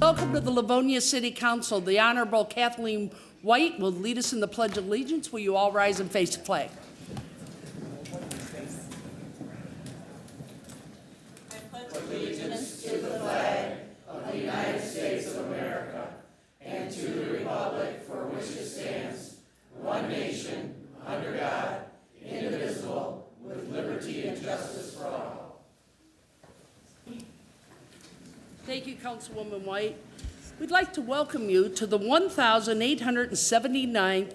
Welcome to the Livonia City Council. The Honorable Kathleen White will lead us in the Pledge of Allegiance. Will you all rise and face the flag? Allegiance to the flag of the United States of America and to the republic for which it stands, one nation, under God, indivisible, with liberty and justice for all. Thank you, Councilwoman White. We'd like to welcome you to the 1,879th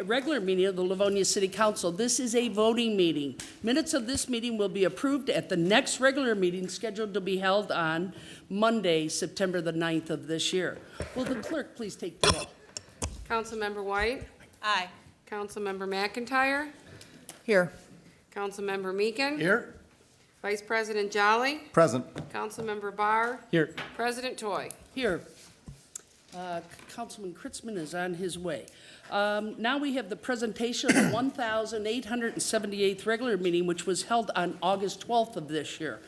regular meeting of the Livonia City Council. This is a voting meeting. Minutes of this meeting will be approved at the next regular meeting scheduled to be held on Monday, September the 9th of this year. Will the clerk please take the roll? Councilmember White? Aye. Councilmember McIntyre? Here. Councilmember Meekin? Here. Vice President Jolly? Present. Councilmember Barr? Here. President Toy? Here. Councilman Kritzman is on his way. Now we have the presentation of the 1,878th regular meeting, which was held on August 12th of this year.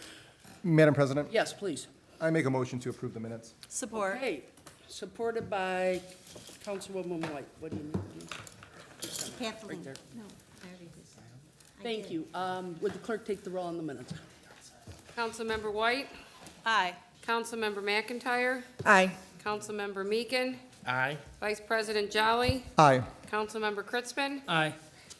Madam President, Yes, please. I make a motion to approve the minutes. Support. Okay, supported by Councilwoman White. What do you need? Kathleen. Right there. No, I already did. I Thank did. you. Would the clerk take the roll on the minutes? Councilmember White? Aye. Councilmember McIntyre? Aye. Councilmember Meekin? Aye. Vice President Jolly? Aye. Councilmember Kritzman? Aye.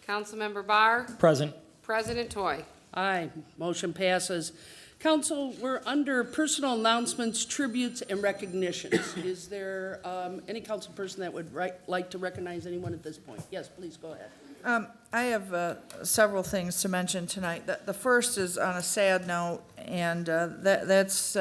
Councilmember Barr? Present. President Toy? Aye, motion passes. Council, we're under personal announcements, tributes, and recognitions. Is there any council person that would like to recognize anyone at this point? Yes, please, go ahead. I have several things to mention tonight. The first is on a sad note, and that's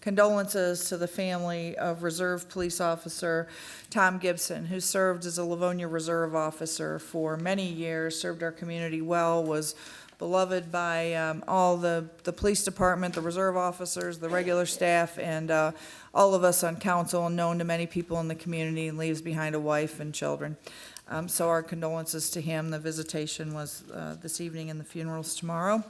condolences to the family of Reserve Police Officer Tom Gibson, who served as a Livonia Reserve officer for many years, served our community well, was beloved by all the police department, the reserve officers, the regular staff, and all of us on council, and known to many people in the community, and leaves behind a wife and children. So our condolences to him. The visitation was this evening and the funeral's tomorrow.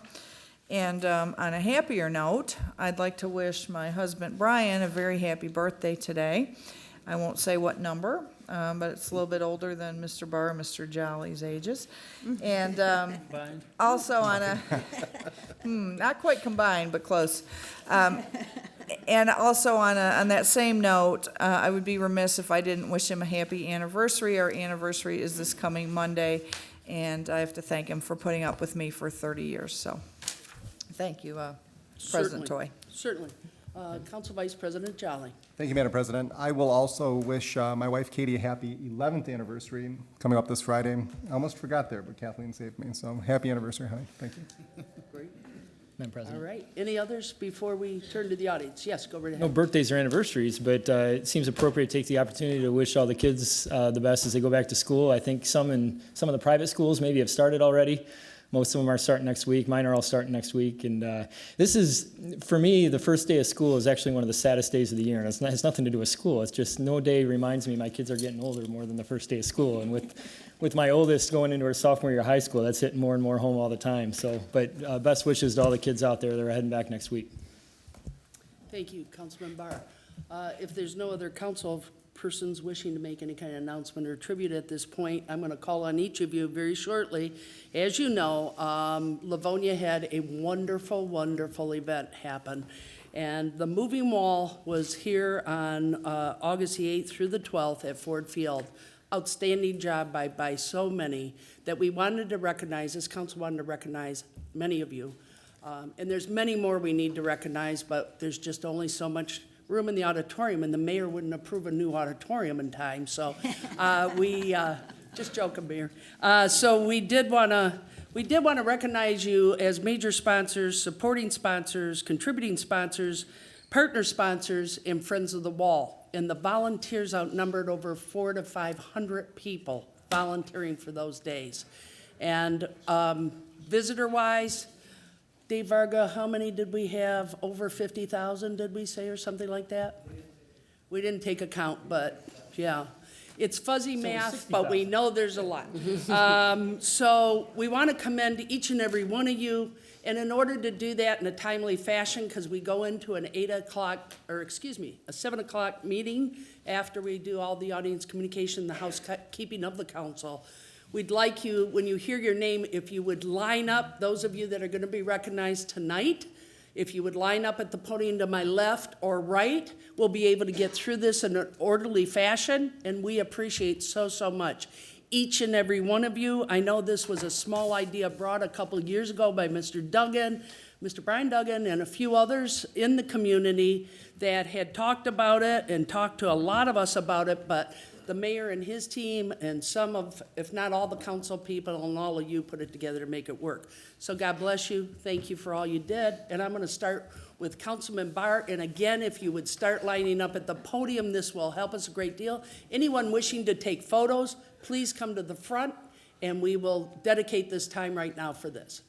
And on a happier note, I'd like to wish my husband Brian a very happy birthday today. I won't say what number, but it's a little bit older than Mr. Barr and Mr. Jolly's ages. And also on a, not quite combined, but close. And also on that same note, I would be remiss if I didn't wish him a happy anniversary. Our anniversary is this coming Monday, and I have to thank him for putting up with me for 30 years. So thank you, President Toy. Certainly. Council Vice President Jolly. Thank you, Madam President. I will also wish my wife Katie a happy 11th anniversary coming up this Friday. I almost forgot there, but Kathleen saved me. So happy anniversary, honey. Thank you. Great. Madam President. All right. Any others before we turn to the audience? Yes, go right ahead. No birthdays or anniversaries, but it seems appropriate to take the opportunity to wish all the kids the best as they go back to school. I think some of the private schools maybe have started already. Most of them are starting next week. Mine are all starting next week. And this is, for me, the first day of school is actually one of the saddest days of the year. And it has nothing to do with school. It's just no day reminds me my kids are getting older more than the first day of school. And with my oldest going into her sophomore year of high school, that's hitting more and more home all the time. So, but best wishes to all the kids out there that are heading back next week. Thank you, Councilman Barr. If there's no other council persons wishing to make any kind of announcement or tribute at this point, I'm going to call on each of you very shortly. As you know, Livonia had a wonderful, wonderful event happen. And the moving wall was here on August the 8th through the 12th at Ford Field. Outstanding job by so many that we wanted to recognize, this council wanted to recognize many of you. And there's many more we need to recognize, but there's just only so much room in the auditorium, and the mayor wouldn't approve a new auditorium in time, so we just joking, Mayor. So we did want to recognize you as major sponsors, supporting sponsors, contributing sponsors, partner sponsors, and friends of the wall. And the volunteers outnumbered over 400 to 500 people volunteering for those days. And visitor-wise, Dave Varga, how many did we have? Over 50,000, did we say, or something like that? We didn't take a count, but yeah. It's fuzzy math, but we know there's a lot. So we want to commend each and every one of you, and in order to do that in a timely fashion, because we go into an 7 o'clock meeting after we do all the audience communication, the housekeeping of the council, we'd like you, when you hear your name, if you would line up, those of you that are going to be recognized tonight, if you would line up at the podium to my left or right, we'll be able to get through this in an orderly fashion, and we appreciate so, so much each and every one of you. I know this was a small idea brought a couple of years ago by Mr. Duggan, Mr. Brian Duggan, and a few others in the community that had talked about it and talked to a lot of us about it, but the mayor and his team and some of, if not all the council people and all of you put it together to make it work. So God bless you. Thank you for all you did. And I'm going to start with Councilman Barr. And again, if you would start lining up at the podium, this will help us a great deal. Anyone wishing to take photos, please come to the front, and we will dedicate this time right now for this.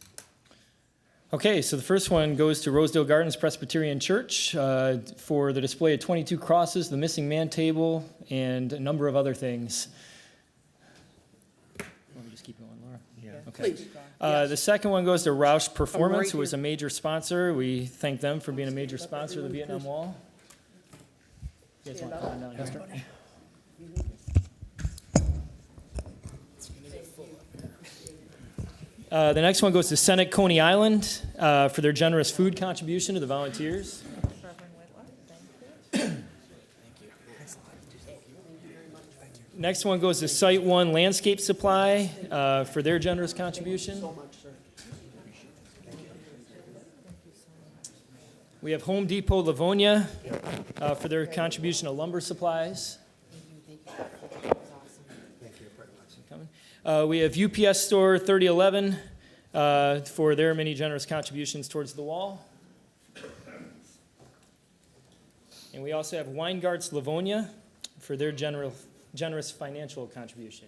Okay, so the first one goes to Rosedale Gardens Presbyterian Church for the display of 22 crosses, the missing man table, and a number of other things. Let me just keep going, Laura. Yeah. Okay. Please. The second one goes to Roush Performance, right who was a major sponsor. We thank them for being a major sponsor of the Vietnam Wall. You guys want to come on down, Hester? The next one goes to Senate Coney Island for their generous food contribution to the volunteers. Next one goes to Site One Landscape Supply for their generous contribution. We have Home Depot Livonia for their contribution of lumber supplies. We have UPS Store 3011 for their many generous contributions towards the wall. And we also have Weingarts Livonia for their generous financial contribution.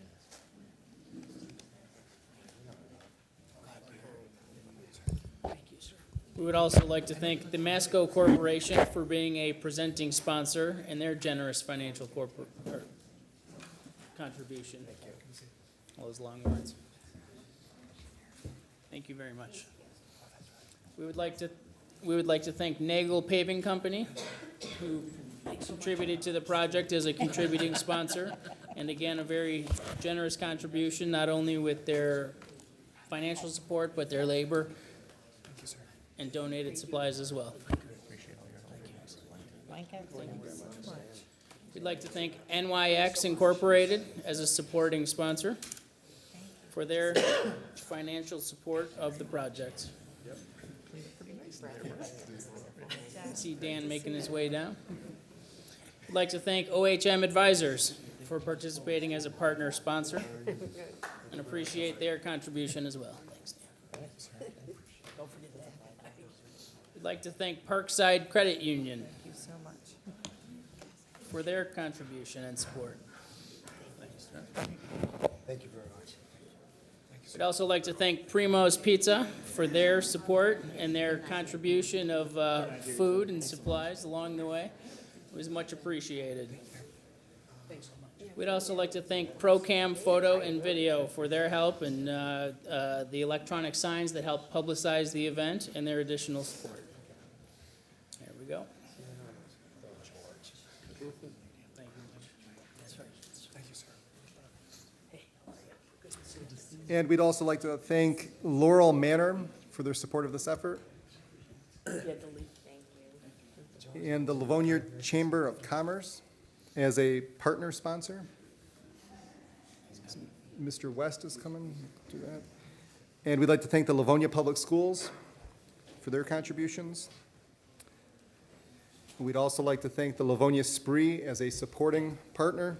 We would also like to thank the Masco Corporation for being a presenting sponsor and their generous financial contribution. All those long words. Thank you very much. We would like to thank Nagel Paving Company, who contributed to the project as a contributing sponsor, and again, a very generous contribution, not only with their financial support, but their labor and donated supplies as well. We'd like to thank NYX Incorporated as a supporting sponsor for their financial support of the project. I see Dan making his way down. I'd like to thank OHM Advisors for participating as a partner sponsor and appreciate their contribution as well. Thanks, Dan. We'd like to thank Parkside Credit Union for their contribution and support. Thanks, sir. Thank you very much. We'd also like to thank Primo's Pizza for their support and their contribution of food and supplies along the way. It was much appreciated. We'd also like to thank ProCam Photo and Video for their help and the electronic signs that help publicize the event and their additional support. There we go. And we'd also like to thank Laurel Manor for their support of this effort. And the Livonia Chamber of Commerce as a partner sponsor. Mr. West is coming to that. And we'd like to thank the Livonia Public Schools for their contributions. We'd also like to thank the Livonia Spree as a supporting partner.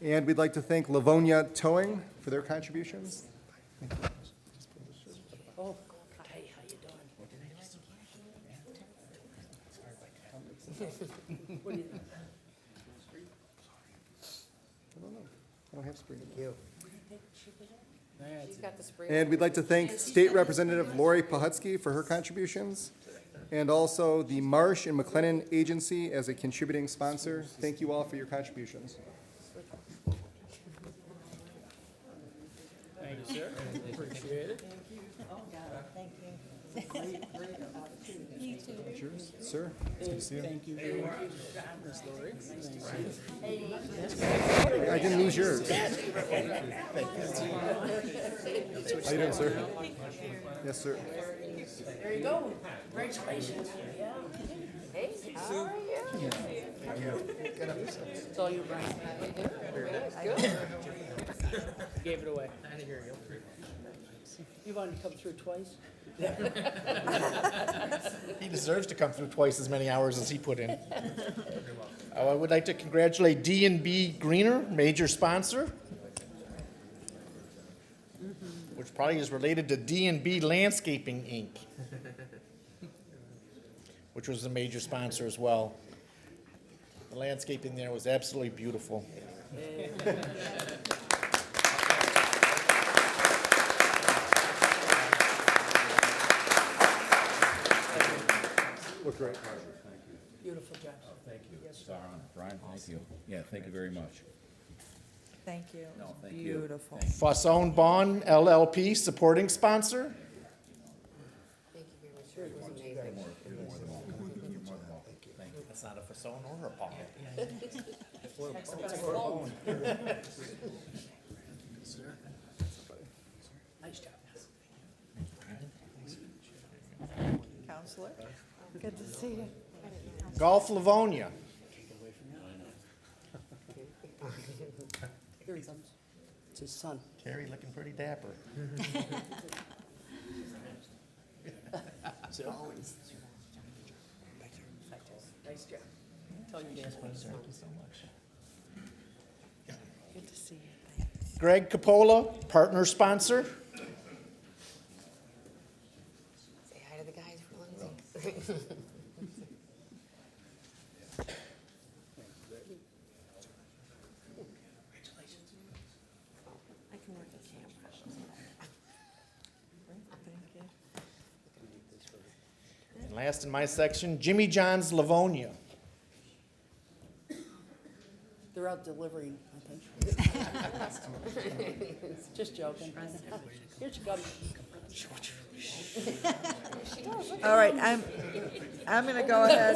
And we'd like to thank Livonia Towing for their contributions. Oh, hey, how you doing? What do you think? I don't know. I don't have Spree. Thank you. He's got the spray. And we'd like to thank State Representative Lori Pahutsky for her contributions, and also the Marsh and McLennan Agency as a contributing sponsor. Thank you all for your contributions. Thank you, sir. Appreciate it. Yours, sir. It's good to see you. Thank you very much, Miss Lori. I didn't lose yours. How you doing, sir? Yes, sir. There you go. Congratulations. Hey, how are you? It's all you, Brian. Gave it away. You want to come through twice? He deserves to come through twice as many hours as he put in. I would like to congratulate D&B Greener, major sponsor, which probably is related to D&B Landscaping, Inc., which was a major sponsor as well. The landscaping there was absolutely beautiful. Look great. Beautiful job. Brian, thank you. Yeah, thank you very much. Thank you. thank you. Beautiful. Fasson Bond LLP, supporting sponsor. Thank you very much, sir. It was amazing. That's not a Fasson or a Bond. Nice job. Counselor? Good to see you. Golf Livonia. Here he comes. It's his son. Terry looking pretty dapper. Nice job. Tell your dad. Thank you so much. Good to see you. Greg Capola, partner sponsor. Say hi to the guys for Lindsay. I can work the camera. And last in my section, Jimmy John's Livonia. They're out delivering, I think. Just joking. Here she comes. All right, I'm gonna go ahead.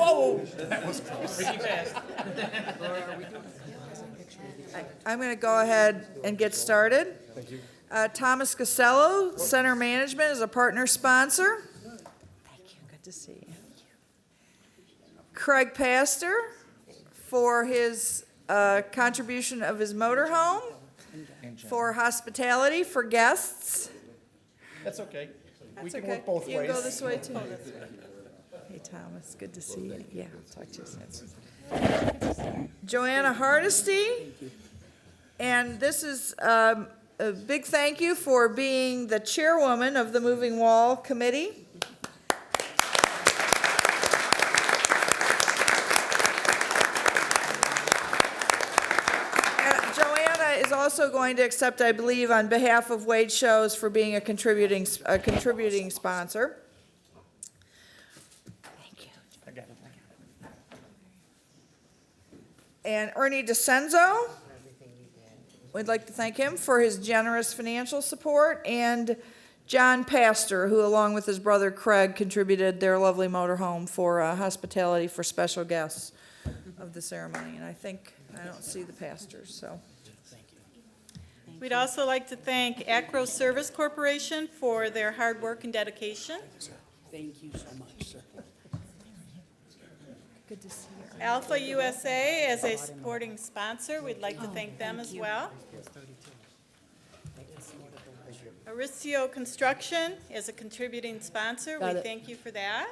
I'm gonna go ahead and get started. Thank you. Thomas Casello, Center Management, is a partner sponsor. Thank you, good to see you. Craig Pastor for his contribution of his motorhome, for hospitality for guests. That's okay. We That's can okay. work both You ways. can go this way too. Hey, Thomas, good to see you. Yeah, I'll talk to you soon. Joanna Hardesty, and this is a big thank you for being the chairwoman of the Moving Wall Committee. And Joanna is also going to accept, I believe, on behalf of Wade Shows for being a contributing sponsor. Thank you. I got it. And Ernie DeCenzo, we'd like to thank him for his generous financial support, and John Pastor, who along with his brother Craig contributed their lovely motorhome for hospitality for special guests of the ceremony. And I don't see the pastors, so. We'd also like to thank Acro Service Corporation for their hard work and dedication. Thank you so much, sir. Good to see you. Alpha USA as a supporting sponsor, we'd like to thank them as well. Aricio Construction is a contributing sponsor. Got We it. thank you for that.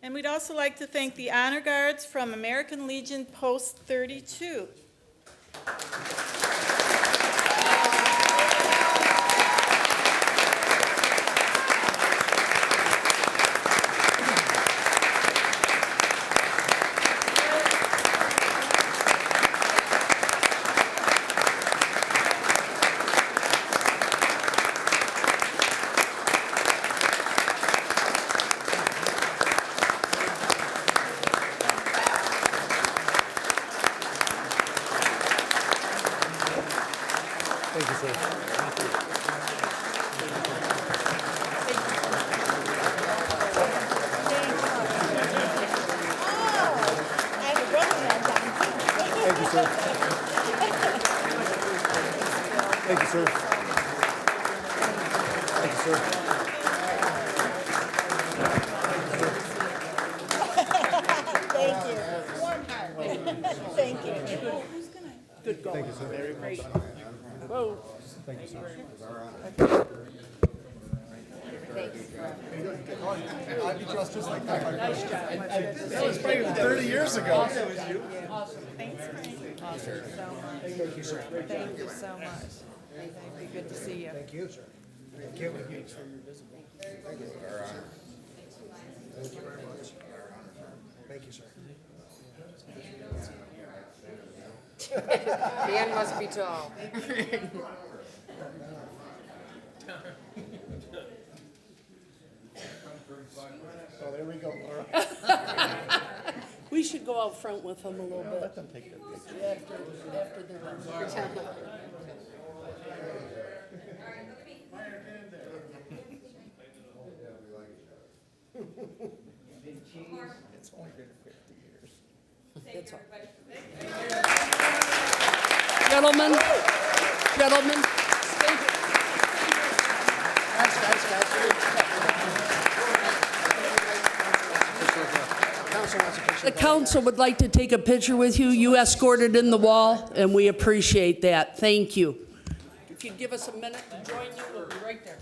And we'd also like to thank the Honor Guards from American Legion Post 32. I have a brother that time Thank you, sir. Thank you, sir. Thank you, sir. Thank you. Warm heart. Thank you. Good going. Thank you, sir. Very much. Whoa. Thank you, sir. I'd be dressed just like that. Nice job. That was probably 30 years ago. Awesome. Thank you so much. Thank you. Good to see you. Thank you, sir. Thank you. Thank you very much. Thank you, sir. Dan must be tall. Oh, there we go, Laura. We should go out front with them a little bit Let them take their picture. after they're done. It's only been 50 years. That's all. Gentlemen, thank you. The council would like to take a picture with you. You escorted in the wall, and we appreciate that. Thank you. If you'd give us a minute to join you, we'll be right there.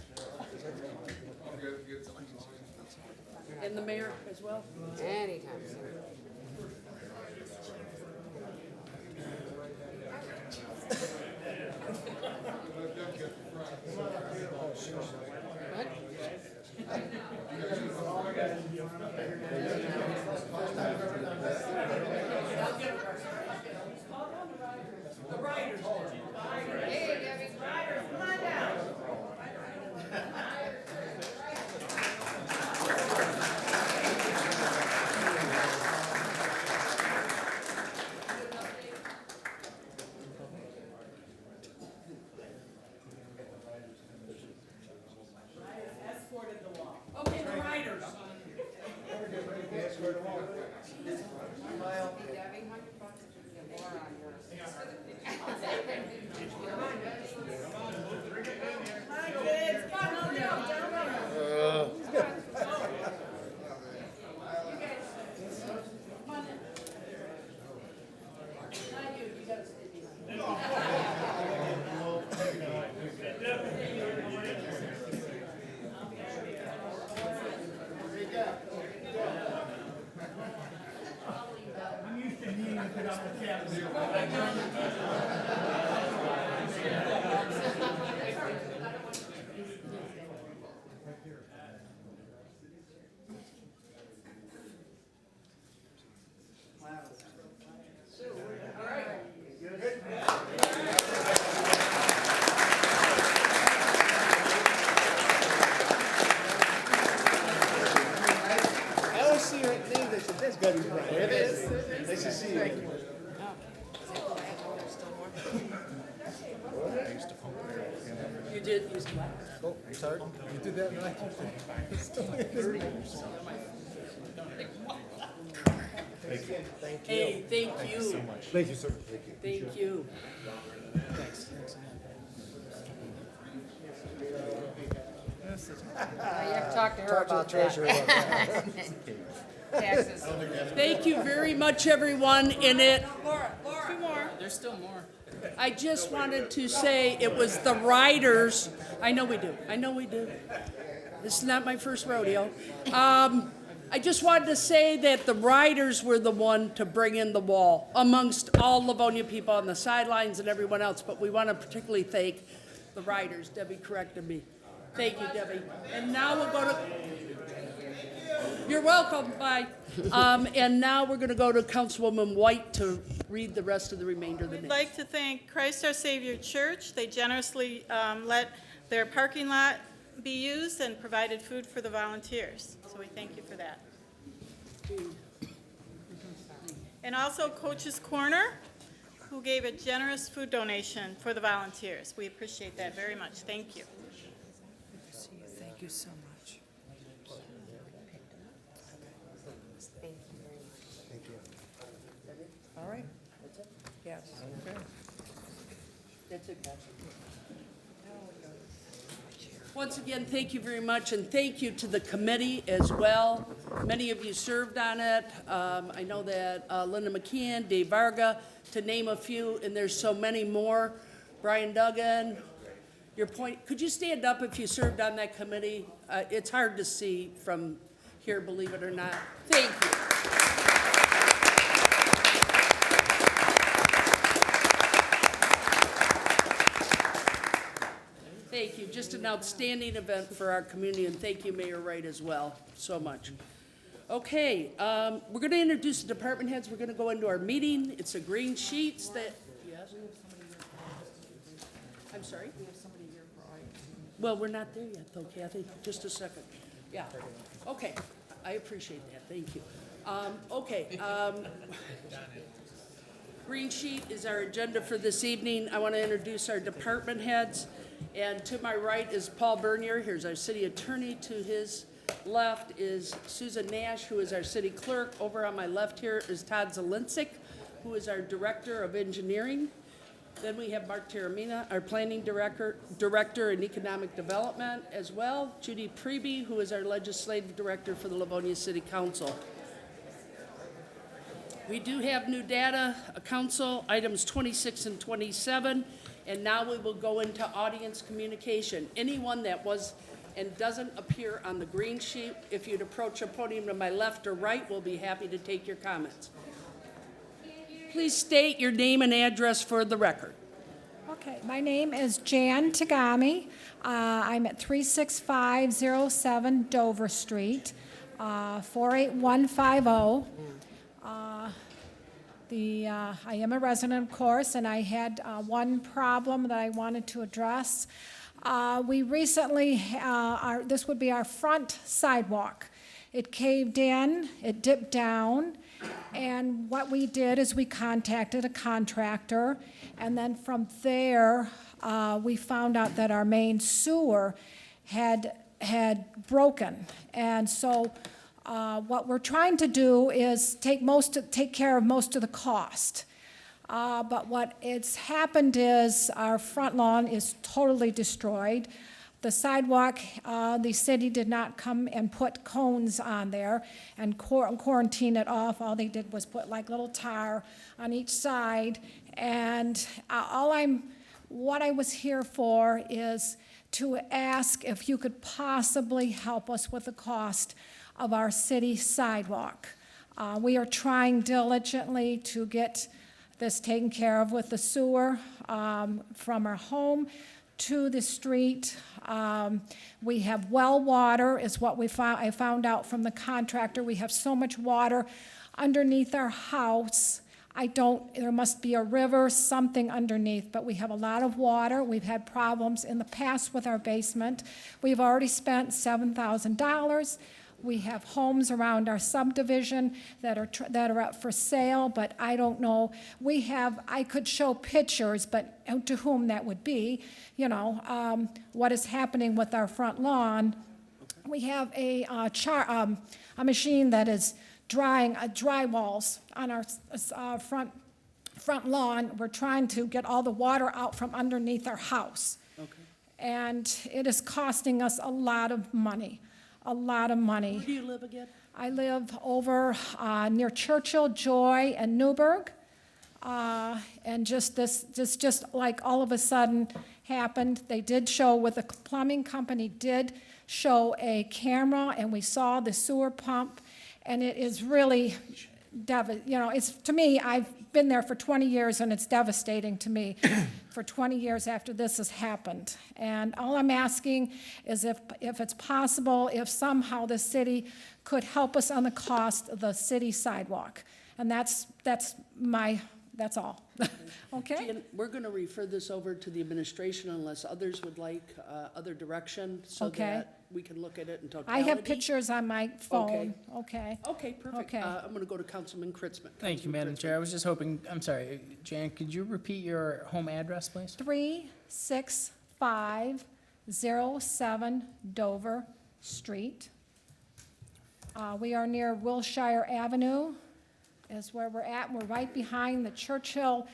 And the mayor as well. Anytime. Okay, the riders. I always see her name, they said, that's gotta be Brian. It is. Nice to see you. You did use the Oh, sorry. You did that right. Hey, thank you. Thank you, sir. Thank you. Thank you. You have to talk to her about Treasurer that. about that. Taxes. Thank you very much, everyone. In it, Two more. I just wanted to say it was the riders. I know we do. This is not my first rodeo. I just wanted to say that the riders were the one to bring in the wall amongst all Livonia people on the sidelines and everyone else. But we want to particularly thank the riders. Debbie corrected me. Thank you, Debbie. And now we'll go to. You're welcome. Bye. And now we're going to go to Councilwoman White to read the rest of the remainder of the We'd meeting. like to thank Christ Our Savior Church. They generously let their parking lot be used and provided food for the volunteers. So we thank you for that. And also Coach's Corner, who gave a generous food donation for the volunteers. We appreciate that very much. Thank you. Thank you so much. Thank you very much. All right. Yes. Okay. That's it, guys. Once again, thank you very much, and thank you to the committee as well. Many of you served on it. I know that Linda McKeon, Dave Varga, to name a few, and there's so many more. Brian Duggan, your point, could you stand up if you served on that committee? It's hard to see from here, believe it or not. Thank you. Thank you. Just an outstanding event for our community, and thank you, Mayor Wright, as well, so much. Okay, we're going to introduce the department heads. We're going to go into our meeting. It's a green sheets that, yes? I'm sorry? Well, we're not there yet, though, Kathy. Just a second. Yeah. Okay, I appreciate that. Thank you. Green sheet is our agenda for this evening. I want to introduce our department heads. And to my right is Paul Bernier. Here's our city attorney. To his left is Susan Nash, who is our city clerk. Over on my left here is Todd Zelinsik, who is our director of engineering. Then we have Mark Taramina, our planning director and economic development as well. Judy Preby, who is our legislative director for the Livonia City Council. We do have new data, council items 26 and 27. And now we will go into audience communication. Anyone that was and doesn't appear on the green sheet, if you'd approach a podium to my left or right, we'll be happy to take your comments. Please state your name and address for the record. Okay, my name is Jan Tagami. I'm at 36507 Dover Street, 48150. I am a resident, of course, and I had one problem that I wanted to address. We recently, this would be our front sidewalk. It caved in, it dipped down, and what we did is we contacted a contractor, and then from there, we found out that our main sewer had broken. And so what we're trying to do is take care of most of the cost. But what it's happened is our front lawn is totally destroyed. The sidewalk, the city did not come and put cones on there and quarantine it off. All they did was put like little tar on each side. And what I was here for is to ask if you could possibly help us with the cost of our city sidewalk. We are trying diligently to get this taken care of with the sewer from our home to the street. We have well water is what I found out from the contractor. We have so much water underneath our house. There must be a river, something underneath, but we have a lot of water. We've had problems in the past with our basement. We've already spent $7,000. We have homes around our subdivision that are up for sale, but I don't know. I could show pictures, but to whom that would be, what is happening with our front lawn. We have a machine that is drying drywalls on our front lawn. We're trying to get all the water out from underneath our house. Okay. And it is costing us a lot of money. A lot of money. Where do you live again? I live over near Churchill, Joy, and Newburgh. And just like all of a sudden happened, they did show with the plumbing company did show a camera, and we saw the sewer pump, and it is really it's to me, I've been there for 20 years, and it's devastating to me for 20 years after this has happened. And all I'm asking is if it's possible, if somehow the city could help us on the cost of the city sidewalk. And that's all. Okay? And we're going to refer this over to the administration unless others would like other direction so Okay. that we can look at it in I totality. have pictures on my phone, okay? Okay, perfect. Okay. I'm going to go to Councilman Kritzman. Thank you, Councilman Madam Kritzman. Chair. I was just hoping, I'm sorry, Jan, could you repeat your home address, please? 36507 Dover Street. We are near Wilshire Avenue is where we're at. We're right behind the Churchill,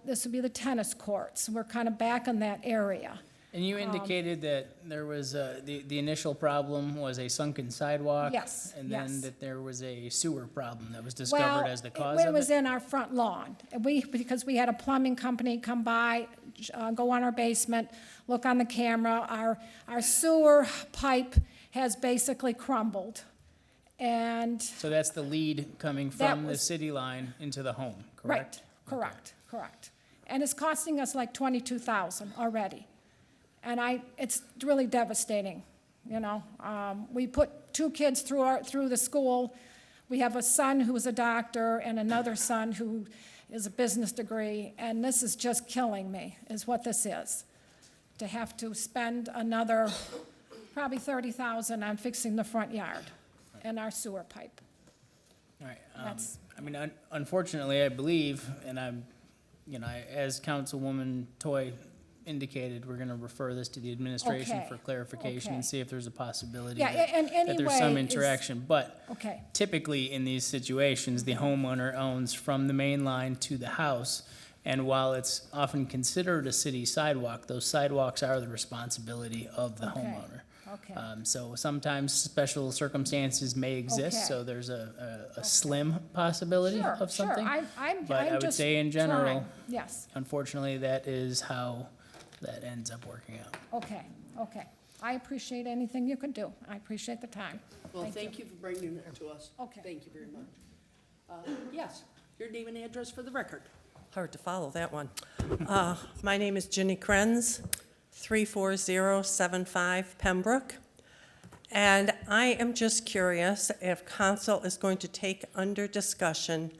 this would be the tennis courts. We're kind of back in that area. And you indicated that there was, the initial problem was a sunken sidewalk? Yes, And then yes. that there was a sewer problem that was discovered as the cause Well, of it was it? in our front lawn. And because we had a plumbing company come by, go on our basement, look on the camera. Our sewer pipe has basically crumbled. And, So that's the lead coming That from the was- city line into the home, right, correct? correct. And it's costing us like $22,000 already. And it's really devastating, you know. We put 2 kids through the school. We have a son who's a doctor and another son who is a business degree, and this is just killing me, is what this is. To have to spend another probably $30,000 on fixing the front yard and our sewer pipe. All right. That's- I mean, unfortunately, I believe, and I'm, as Councilwoman Toy indicated, we're gonna refer this to the administration Okay, for clarification okay. and see if there's a possibility Yeah, that and that there's some anyway is- interaction. But Okay, typically, in these situations, the homeowner owns from the main line to the house. And while it's often considered a city sidewalk, those sidewalks are the responsibility of the Okay. homeowner. okay. So sometimes special circumstances may exist, Okay. so there's a slim possibility Sure, of something. Sure, I'm But I would just say in general, trying. Yes, unfortunately, that is how that ends up working out. okay. I appreciate anything you can do. I appreciate the time. Well, thank you for bringing it to us. Okay. Thank you very much. Yes, your name and address for the record. Hard to follow that one. My name is Ginny Krenz, 34075 Pembroke. And I am just curious if council is going to take under discussion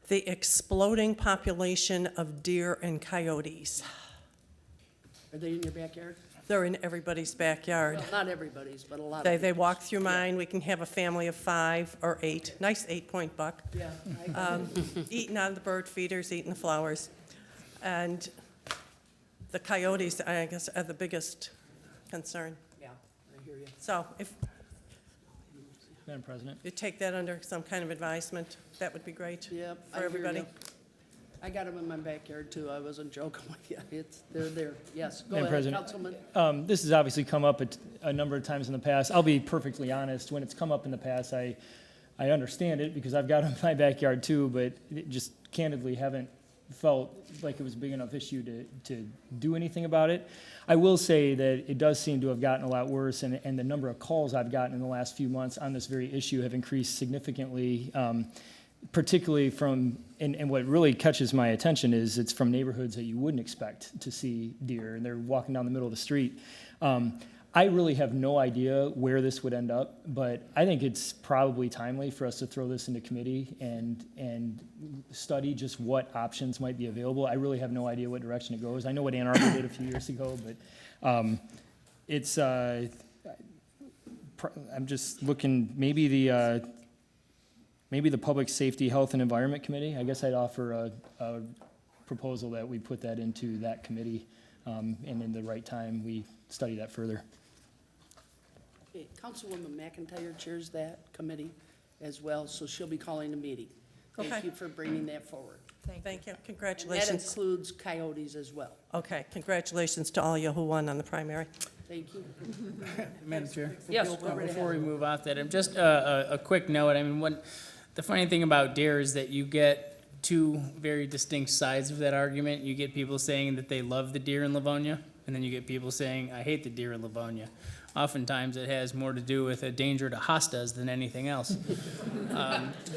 the exploding population of deer and coyotes. Are they in your backyard? They're in everybody's backyard. Well, not everybody's, but a lot of They people's. walk through mine. We can have a family of 5 or 8, nice 8-point buck. Yeah. I- Eating on the bird feeders, eating the flowers. And the coyotes, I guess, are the biggest concern. Yeah, I hear you. So if Madam President. you take that under some kind of advisement, that would be great Yep. I for hear everybody. you. I got them in my backyard too. I wasn't joking with you. They're there. Yes, go Madam ahead, President. Councilman. This has obviously come up a number of times in the past. I'll be perfectly honest, when it's come up in the past, I understand it because I've got them in my backyard too, but it just candidly haven't felt like it was a big enough issue to do anything about it. I will say that it does seem to have gotten a lot worse, and the number of calls I've gotten in the last few months on this very issue have increased significantly, particularly from, and what really catches my attention is it's from neighborhoods that you wouldn't expect to see deer, and they're walking down the middle of the street. I really have no idea where this would end up, but I think it's probably timely for us to throw this into committee and study just what options might be available. I really have no idea what direction it goes. I know what Ann Arbor did a few years ago, but it's, I'm just looking, maybe the Public Safety, Health, and Environment Committee. I guess I'd offer a proposal that we put that into that committee, and in the right time, we study that further. Okay, Councilwoman McIntyre chairs that committee as well, so she'll be calling a meeting. Thank Okay. you for bringing that forward. Thank you. And that Congratulations. includes coyotes as well. Okay, congratulations to all you who won on the primary. Thank you. Madam Chair? Yes, go right Before we ahead. move off that, just a quick note, I mean, the funny thing about deer is that you get 2 very distinct sides of that argument. You get people saying that they love the deer in Livonia, and then you get people saying, I hate the deer in Livonia. Oftentimes, it has more to do with a danger to hostas than anything else.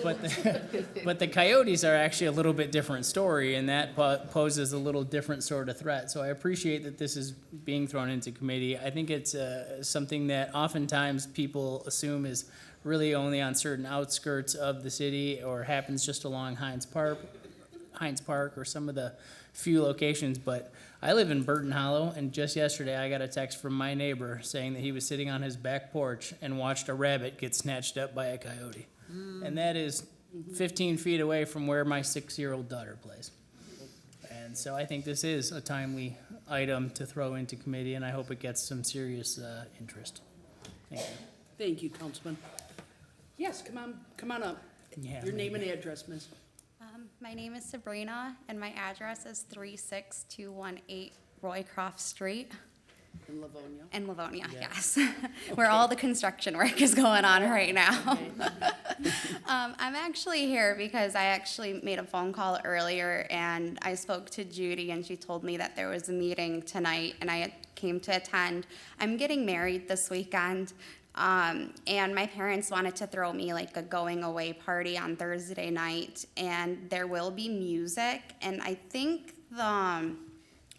But the coyotes are actually a little bit different story, and that poses a little different sort of threat. So I appreciate that this is being thrown into committee. I think it's something that oftentimes people assume is really only on certain outskirts of the city or happens just along Hines Heinz Park or some of the few locations, but I live in Burton Hollow, and just yesterday I got a text from my neighbor saying that he was sitting on his back porch and watched a rabbit get snatched up by a coyote. And that is 15 feet away from where my 6-year-old daughter plays. And so I think this is a timely item to throw into committee, and I hope it gets some serious interest. Thank you. Thank you, Councilman. Yes, come on up. Yeah, Your name and address, miss. My name is Sabrina, and my address is 36218 Roycroft Street In Livonia. in Livonia, yes. Where all the construction work is going on right now. I'm actually here because I actually made a phone call earlier, and I spoke to Judy, and she told me that there was a meeting tonight, and I came to attend. I'm getting married this weekend. And my parents wanted to throw me like a going away party on Thursday night, and there will be music. And I think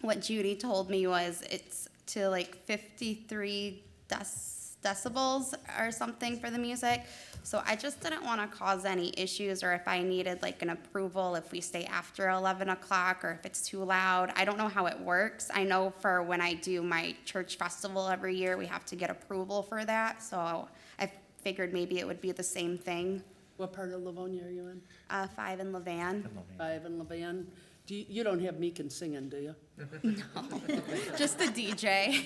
what Judy told me was it's to like 53 decibels or something for the music. So I just didn't want to cause any issues, or if I needed like an approval if we stay after 11 o'clock or if it's too loud. I don't know how it works. I know for when I do my church festival every year, we have to get approval for that. So I figured maybe it would be the same thing. What part of Livonia are you in? 5 in Levan. 5 in Levan. You don't have Meekin singing, do you? No, just the DJ.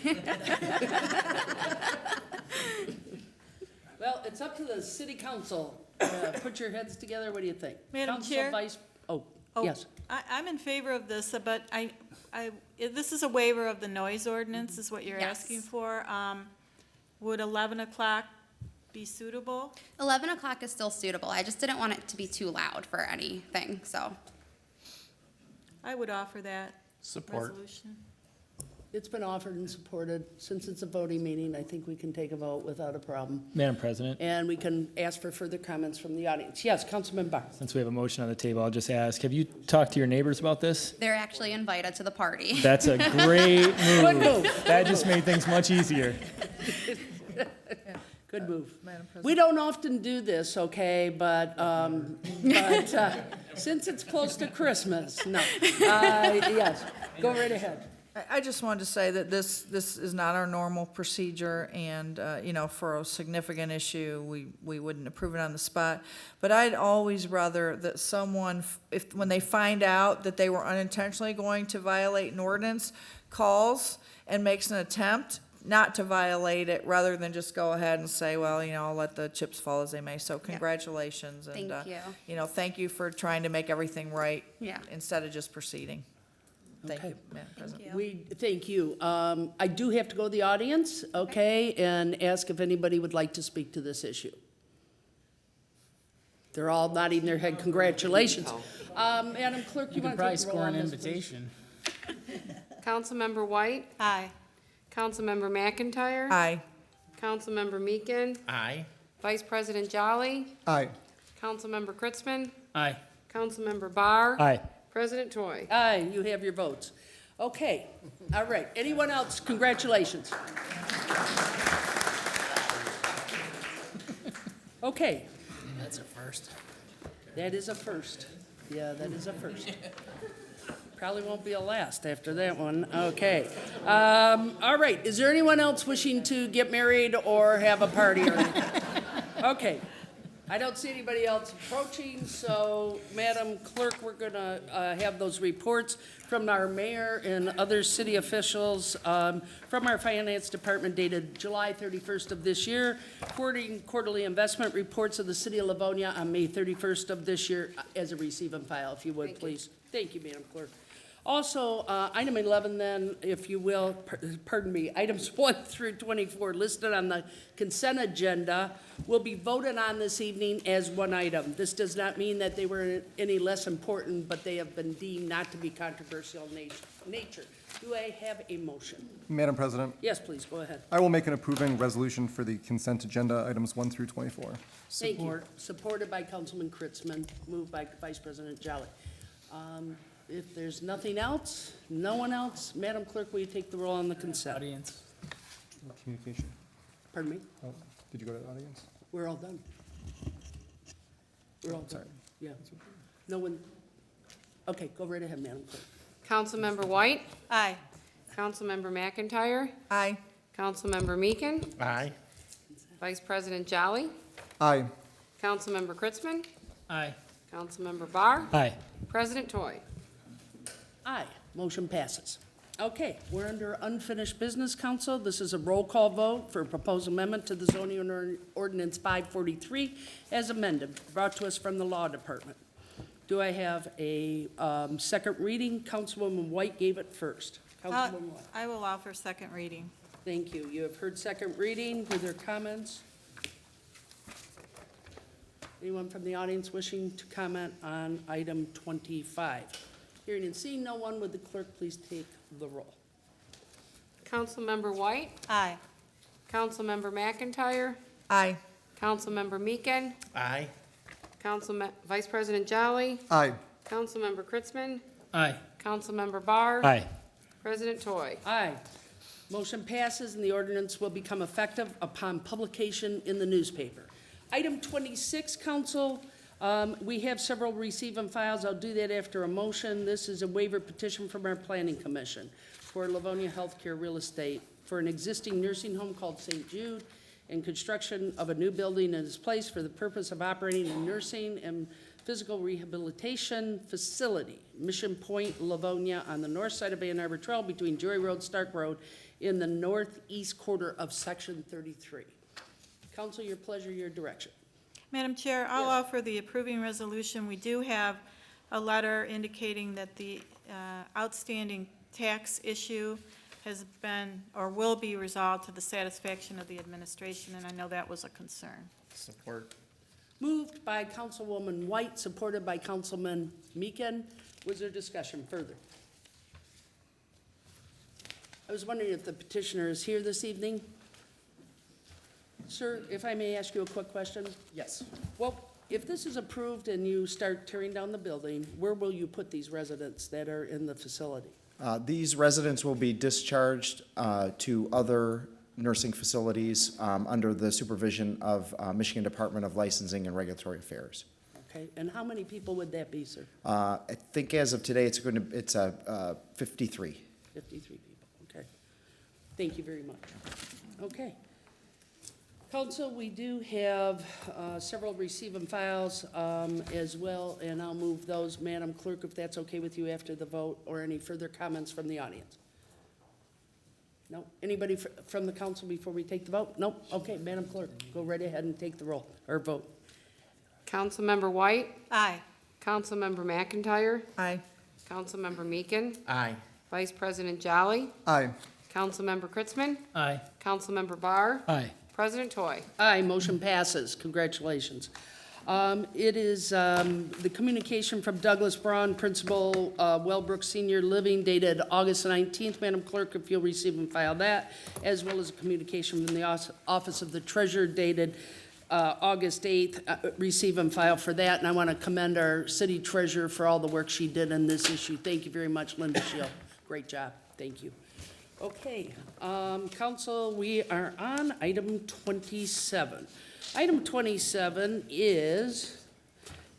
Well, it's up to the city council. Put your heads together. What do you think? Madam Council Chair? Oh, Oh, yes. I'm in favor of this, but this is a waiver of the noise ordinance, is what you're Yes. asking for. Would 11 o'clock be suitable? 11 o'clock is still suitable. I just didn't want it to be too loud for anything, so. I would offer that Support. resolution. It's been offered and supported. Since it's a voting meeting, I think we can take a vote without a problem. Madam President, And we can ask for further comments from the audience. Yes, Councilman Barr. since we have a motion on the table, I'll just ask, have you talked to your neighbors about this? They're actually invited to the party. That's a great Good move. move. That just made things much easier. Good move. Madam President. We don't often do this, okay, but since it's close to Christmas, no. Yes, go right ahead. I just wanted to say that this is not our normal procedure, and, you know, for a significant issue, we wouldn't approve it on the spot. But I'd always rather that someone, when they find out that they were unintentionally going to violate an ordinance, calls and makes an attempt not to violate it, rather than just go ahead and say, well, you know, I'll let the chips fall as they may. So congratulations. Thank And, you. you know, thank you for trying to make everything right. Yeah. Instead of just proceeding. Thank Okay. you, Madam President. Thank you. I do have to go to the audience, okay, and ask if anybody would like to speak to this issue. They're all nodding their head, congratulations. Madam Clerk, You you can want to probably take the roll score on an this, please? invitation. Councilmember White, Aye. Councilmember McIntyre, Aye. Councilmember Meekin, Aye. Vice President Jolly, Aye. Councilmember Kritzman, Aye. Councilmember Barr, Aye. President Toy. Aye, you have your votes. Okay, all right. Anyone else? Congratulations. Okay, That's a first. that is a first. Yeah, that is a first. Probably won't be a last after that one. Okay. All right, is there anyone else wishing to get married or have a party or anything? Okay. I don't see anybody else approaching, so Madam Clerk, we're gonna have those reports from our mayor and other city officials from our finance department dated July 31st of this year, quarterly investment reports of the city of Livonia on May 31st of this year as a receive and file, if you would, please. Thank you, Madam Clerk. Also, item 11 then, if you will, pardon me, items 1 through 24 listed on the consent agenda will be voted on this evening as one item. This does not mean that they were any less important, but they have been deemed not to be controversial in nature. Do I have a motion? Madam President, Yes, please, go ahead. I will make an approving resolution for the consent agenda, items 1 through 24. Thank you. Supported by Councilman Kritzman, moved by Vice President Jolly. If there's nothing else, no one else, Madam Clerk, will you take the roll on the consent? Audience. Communication. Pardon me? Oh, did you go to the audience? We're all done. We're all done. Sorry. Yeah. No one, Okay, go right ahead, Madam Clerk. Councilmember White, Aye. Councilmember McIntyre, Aye. Councilmember Meekin, Aye. Vice President Jolly, Aye. Councilmember Kritzman, Aye. Councilmember Barr, Aye. President Toy. Aye, motion passes. Okay, we're under unfinished business, council. This is a roll call vote for a proposed amendment to the zoning ordinance 543 as amended, brought to us from the law department. Do I have a second reading? Councilwoman White gave it first. Councilwoman White. I will offer second reading. Thank you. You have heard second reading. Were there comments? Anyone from the audience wishing to comment on item 25? Hearing and seeing no one, would the clerk please take the roll? Councilmember White, Aye. Councilmember McIntyre, Aye. Councilmember Meekin, Aye. Vice President Jolly, Aye. Councilmember Kritzman, Aye. Councilmember Barr, Aye. President Toy. Aye. Motion passes and the ordinance will become effective upon publication in the newspaper. Item 26, council, we have several receive and files. I'll do that after a motion. This is a waiver petition from our planning commission for Livonia Healthcare Real Estate for an existing nursing home called St. Jude and construction of a new building in its place for the purpose of operating a nursing and physical rehabilitation facility, Mission Point, Livonia, on the north side of Ann Arbor Trail between Joy Road, Stark Road, in the northeast quarter of Section 33. Council, your pleasure, your direction. Madam Chair, I'll offer the approving resolution. We do have a letter indicating that the outstanding tax issue has been or will be resolved to the satisfaction of the administration, and I know that was a concern. Support. Moved by Councilwoman White, supported by Councilman Meekin. Was there discussion further? I was wondering if the petitioner is here this evening. Sir, if I may ask you a quick question? Yes. Well, if this is approved and you start tearing down the building, where will you put these residents that are in the facility? These residents will be discharged to other nursing facilities under the supervision of Michigan Department of Licensing and Regulatory Affairs. Okay, and how many people would that be, sir? I think as of today, it's 53. 53 people, okay. Thank you very much. Okay. Council, we do have several receive and files as well, and I'll move those, Madam Clerk, if that's okay with you after the vote, or any further comments from the audience. No? Anybody from the council before we take the vote? Nope? Okay, Madam Clerk, go right ahead and take the roll, or vote. Councilmember White, Aye. Councilmember McIntyre, Aye. Councilmember Meekin, Aye. Vice President Jolly, Aye. Councilmember Kritzman, Aye. Councilmember Barr, Aye. President Toy. Aye, motion passes. Congratulations. It is the communication from Douglas Braun, Principal, Wellbrook Senior Living, dated August 19th. Madam Clerk, if you'll receive and file that, as well as a communication from the Office of the Treasurer dated August 8th. Receive and file for that. And I want to commend our City Treasurer for all the work she did on this issue. Thank you very much, Linda Shield. Great job. Thank you. Okay, council, we are on item 27. Item 27 is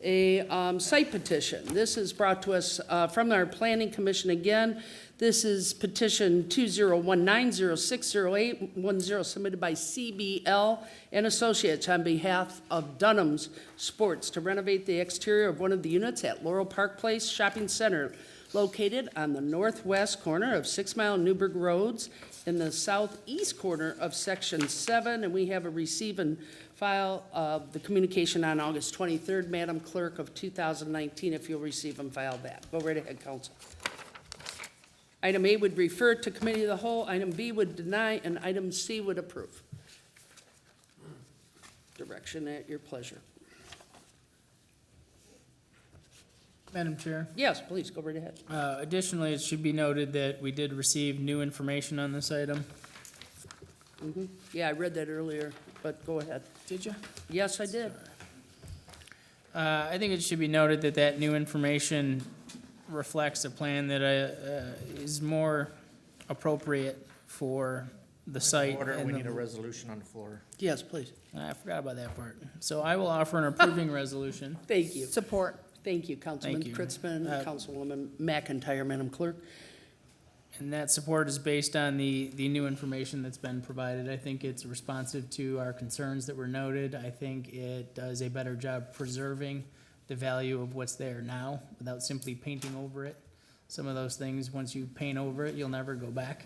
a site petition. This is brought to us from our Planning Commission again. This is petition 2019060810 submitted by CBL and Associates on behalf of Dunham's Sports to renovate the exterior of one of the units at Laurel Park Place Shopping Center, located on the northwest corner of 6 Mile and Newburgh Roads in the southeast corner of Section 7. And we have a receive and file of the communication on August 23rd, Madam Clerk, of 2019, if you'll receive and file that. Go right ahead, Council. Item A would refer to Committee of the Whole, item B would deny, and item C would approve. Direction at your pleasure. Madam Chair. Yes, please, go right ahead. Additionally, it should be noted that we did receive new information on this item. Yeah, I read that earlier, but go ahead. Did you? Yes, I did. I think it should be noted that that new information reflects a plan that is more appropriate for the site. Order, and we the- need a resolution on the floor. Yes, please. I forgot about that part. So I will offer an approving resolution. Thank you. Support. Thank you, Councilman Thank you. Kritzman, Councilwoman McIntyre, Madam Clerk. And that support is based on the new information that's been provided. I think it's responsive to our concerns that were noted. I think it does a better job preserving the value of what's there now without simply painting over it. Some of those things, once you paint over it, you'll never go back.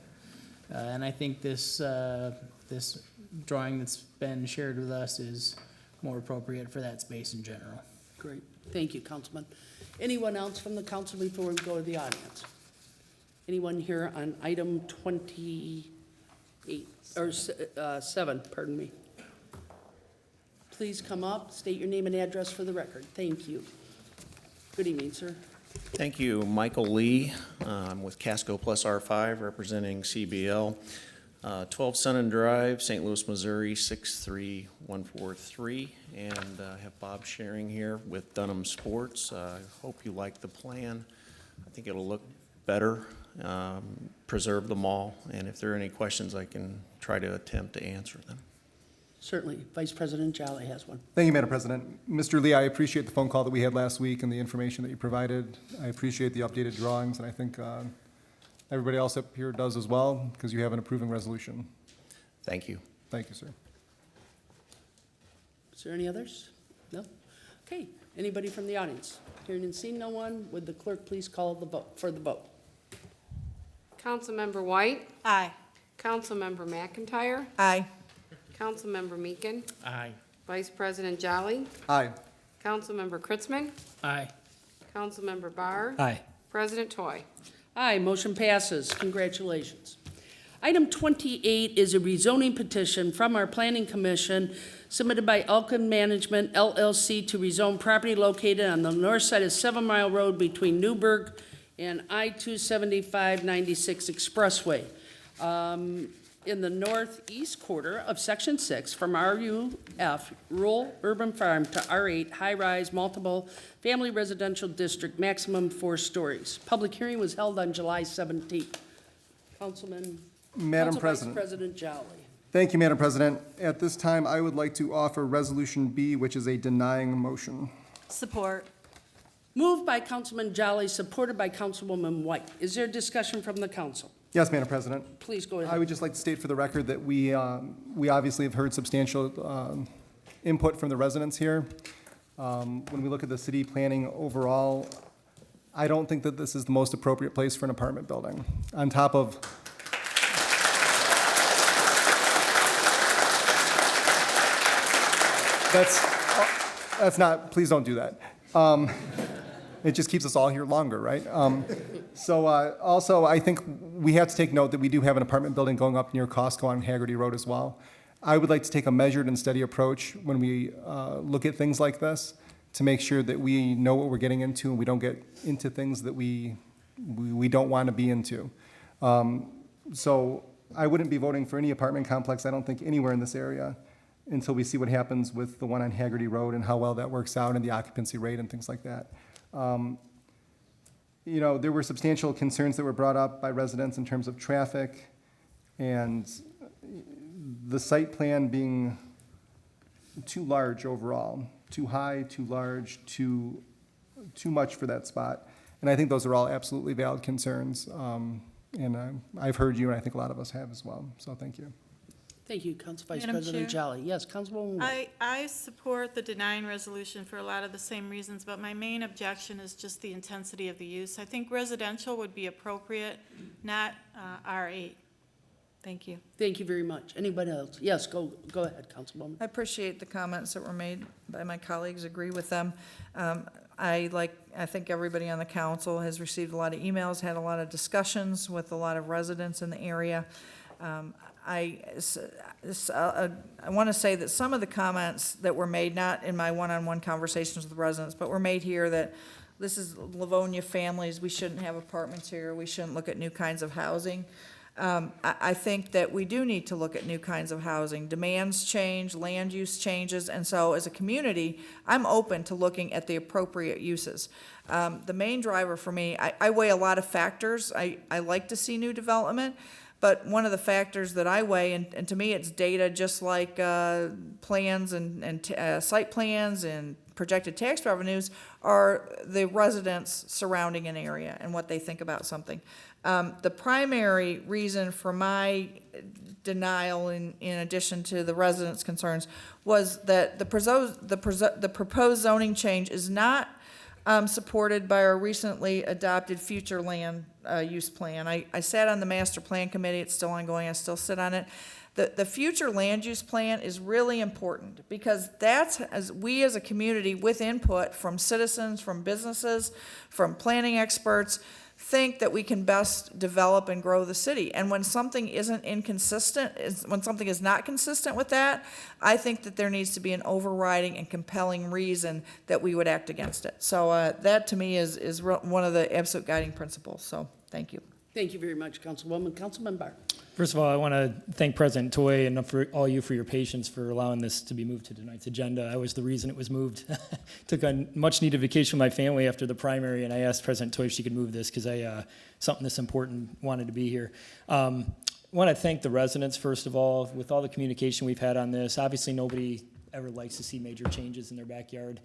And I think this drawing that's been shared with us is more appropriate for that space in general. Great. Thank you, Councilman. Anyone else from the council before we go to the audience? Anyone here on item 28, or 7, pardon me? Please come up, state your name and address for the record. Thank you. Good evening, sir. Thank you. Michael Lee. I'm with Casco Plus R5, representing CBL. 12 Sun Drive, St. Louis, Missouri, 63143. And I have Bob sharing here with Dunham Sports. I hope you like the plan. I think it'll look better, preserve the mall, and if there are any questions, I can try to attempt to answer them. Certainly. Vice President Jolly has one. Thank you, Madam President. Mr. Lee, I appreciate the phone call that we had last week and the information that you provided. I appreciate the updated drawings, and I think everybody else up here does as well, because you have an approving resolution. Thank you. Thank you, sir. Is there any others? No? Okay. Anybody from the audience? Hearing and seeing no one, would the clerk please call the vote for the vote? Councilmember White, Aye. Councilmember McIntyre, Aye. Councilmember Meekin, Aye. Vice President Jolly, Aye. Councilmember Kritzman, Aye. Councilmember Barr, Aye. President Toy. Aye, motion passes. Congratulations. Item 28 is a rezoning petition from our Planning Commission submitted by Elkin Management LLC to rezone property located on the north side of 7 Mile Road between Newburgh and I-275-96 Expressway. In the northeast quarter of Section 6 from RUF, Rural Urban Farm, to R8, High-Rise Multiple Family Residential District, maximum 4 stories. Public hearing was held on July 17th. Madam Vice President. President Jolly. Thank you, Madam President. At this time, I would like to offer Resolution B, which is a denying motion. Support. Moved by Councilman Jolly, supported by Councilwoman White. Is there discussion from the council? Yes, Madam President. Please go I ahead. would just like to state for the record that we obviously have heard substantial input from the residents here. When we look at the city planning overall, I don't think that this is the most appropriate place for an apartment building. On top of, that's not, please don't do that. It just keeps us all here longer, right? Also, I think we have to take note that we do have an apartment building going up near Costco on Haggerty Road as well. I would like to take a measured and steady approach when we look at things like this to make sure that we know what we're getting into and we don't get into things that we don't want to be into. So I wouldn't be voting for any apartment complex, I don't think, anywhere in this area until we see what happens with the one on Haggerty Road and how well that works out and the occupancy rate and things like that. You know, there were substantial concerns that were brought up by residents in terms of traffic and the site plan being too large overall, too high, too large, too much for that spot. And I think those are all absolutely valid concerns. And I've heard you, and I think a lot of us have as well. So thank you. Thank you, Council Vice Madam President Chair? Jolly. Yes, Councilwoman White. I support the denying resolution for a lot of the same reasons, but my main objection is just the intensity of the use. I think residential would be appropriate, not R8. Thank you. Thank you very much. Anybody else? Yes, go ahead, Councilwoman. I appreciate the comments that were made by my colleagues, agree with them. I think everybody on the council has received a lot of emails, had a lot of discussions with a lot of residents in the area. I want to say that some of the comments that were made, not in my one-on-one conversations with residents, but were made here that this is Livonia families, we shouldn't have apartments here, we shouldn't look at new kinds of housing. I think that we do need to look at new kinds of housing. Demands change, land use changes, and so as a community, I'm open to looking at the appropriate uses. The main driver for me, I weigh a lot of factors. I like to see new development, but one of the factors that I weigh, and to me it's data just like plans and site plans and projected tax revenues are the residents surrounding an area and what they think about something. The primary reason for my denial, in addition to the residents' concerns, was that the proposed zoning change is not supported by our recently adopted future land use plan. I sat on the master plan committee. It's still ongoing. I still sit on it. The future land use plan is really important because that's, as we as a community with input from citizens, from businesses, from planning experts, think that we can best develop and grow the city. And when something isn't inconsistent, when something is not consistent with that, I think that there needs to be an overriding and compelling reason that we would act against it. So that to me is one of the absolute guiding principles. So thank you. Thank you very much, Councilwoman. Councilman Barr. First of all, I want to thank President Toy and for all you for your patience for allowing this to be moved to tonight's agenda. I was the reason it was moved. Took a much-needed vacation with my family after the primary, and I asked President Toy if she could move this because something this important wanted to be here. I want to thank the residents, first of all, with all the communication we've had on this. Obviously, nobody ever likes to see major changes in their backyard.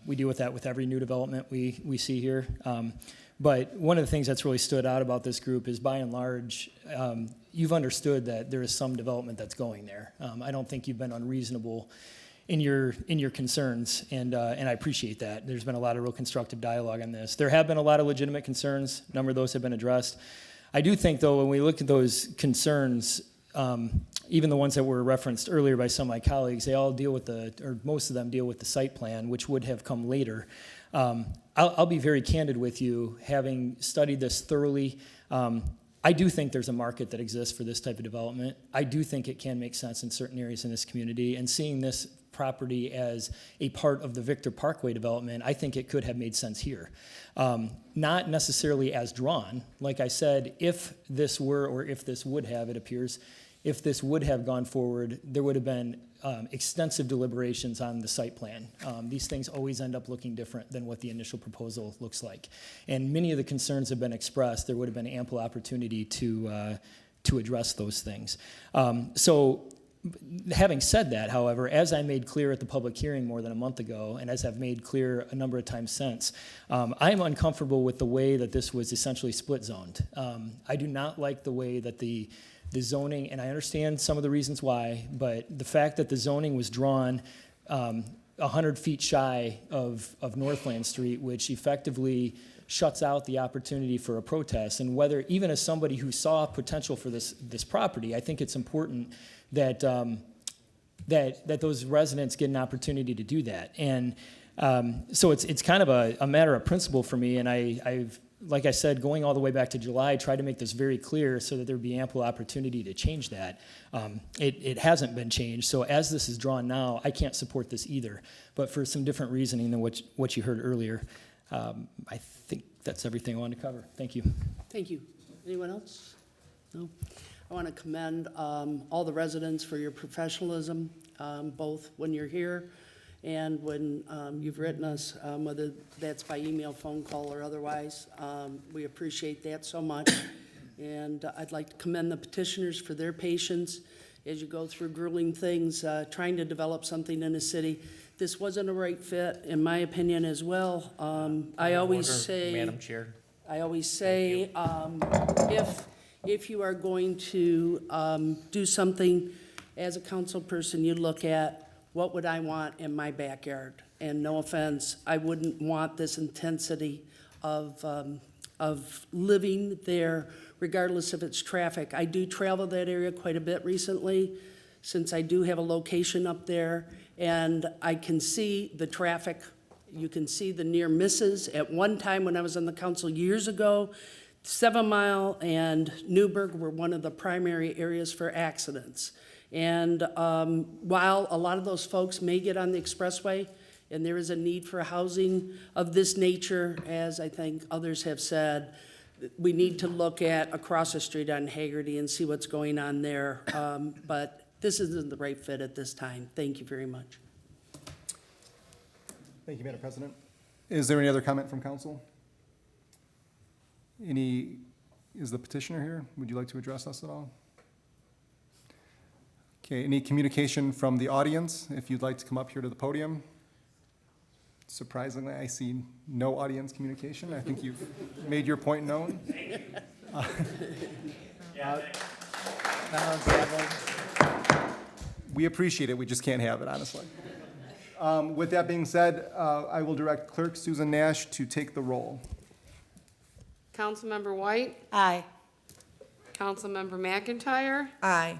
We deal with that with every new development we see here. But one of the things that's really stood out about this group is, by and large, you've understood that there is some development that's going there. I don't think you've been unreasonable in your concerns, and I appreciate that. There's been a lot of real constructive dialogue on this. There have been a lot of legitimate concerns. A number of those have been addressed. I do think, though, when we look at those concerns, even the ones that were referenced earlier by some of my colleagues, they all deal with or most of them deal with the site plan, which would have come later. I'll be very candid with you, having studied this thoroughly. I do think there's a market that exists for this type of development. I do think it can make sense in certain areas in this community, and seeing this property as a part of the Victor Parkway development, I think it could have made sense here. Not necessarily as drawn. Like I said, if this were, or if this would have, it appears, if this would have gone forward, there would have been extensive deliberations on the site plan. These things always end up looking different than what the initial proposal looks like. And many of the concerns have been expressed. There would have been ample opportunity to address those things. So having said that, however, as I made clear at the public hearing more than a month ago, and as I've made clear a number of times since, I am uncomfortable with the way that this was essentially split zoned. I do not like the way that the zoning, and I understand some of the reasons why, but the fact that the zoning was drawn 100 feet shy of Northland Street, which effectively shuts out the opportunity for a protest, and whether, even as somebody who saw potential for this property, I think it's important that that those residents get an opportunity to do that. And so it's kind of a matter of principle for me, and I've, like I said, going all the way back to July, tried to make this very clear so that there'd be ample opportunity to change that. It hasn't been changed, so as this is drawn now, I can't support this either, but for some different reasoning than what you heard earlier. I think that's everything I wanted to cover. Thank you. Thank you. Anyone else? No? I want to commend all the residents for your professionalism, both when you're here and when you've written us, whether that's by email, phone call, or otherwise. We appreciate that so much. And I'd like to commend the petitioners for their patience as you go through grueling things, trying to develop something in a city. This wasn't a right fit, in my opinion, as well. I always say, Madam Chair. I always say, if you are going to do something as a council person, you look at what would I want in my backyard. And no offense, I wouldn't want this intensity of living there, regardless if it's traffic. I do travel that area quite a bit recently, since I do have a location up there, and I can see the traffic. You can see the near misses. At one time when I was on the council years ago, 7 Mile and Newburgh were one of the primary areas for accidents. And while a lot of those folks may get on the expressway, and there is a need for housing of this nature, as I think others have said, we need to look at across the street on Haggerty and see what's going on there. But this isn't the right fit at this time. Thank you very much. Thank you, Madam President. Is there any other comment from council? Is the petitioner here? Would you like to address us at all? Okay, any communication from the audience, if you'd like to come up here to the podium? Surprisingly, I see no audience communication. I think you've made your point known. We appreciate it, we just can't have it, honestly. With that being said, I will direct Clerk Susan Nash to take the roll. Councilmember White, Aye. Councilmember McIntyre, Aye.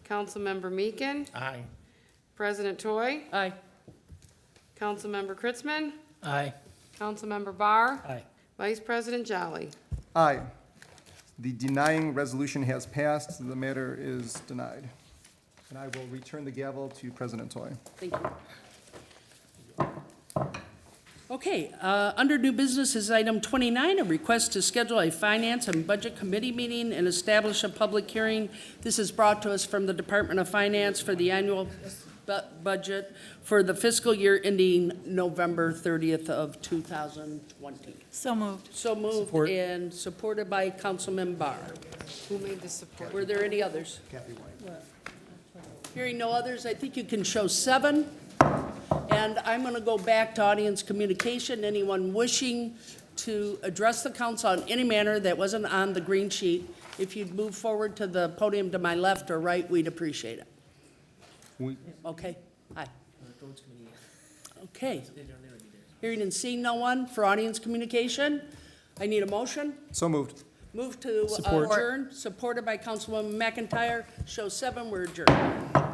Councilmember Meekin, Aye. President Toy, Aye. Councilmember Kritzman, Aye. Councilmember Barr, Aye. Vice President Jolly. Aye. The denying resolution has passed, the matter is denied. And I will return the gavel to President Toy. Thank you. Okay, under new business is item 29, a request to schedule a Finance and Budget Committee meeting and establish a public hearing. This is brought to us from the Department of Finance for the annual budget for the fiscal year ending November 30th of 2020. So moved. So moved Support. and supported by Councilman Barr. Who made the support? Were there any others? Hearing no others, I think you can show 7. And I'm going to go back to audience communication. Anyone wishing to address the council in any manner that wasn't on the green sheet, if you'd move forward to the podium to my left or right, we'd appreciate it. Okay? Hi. Okay. Hearing and seeing no one for audience communication, I need a motion. So moved. Move to Support. adjourn, supported by Councilwoman McIntyre. Show 7, we're adjourned.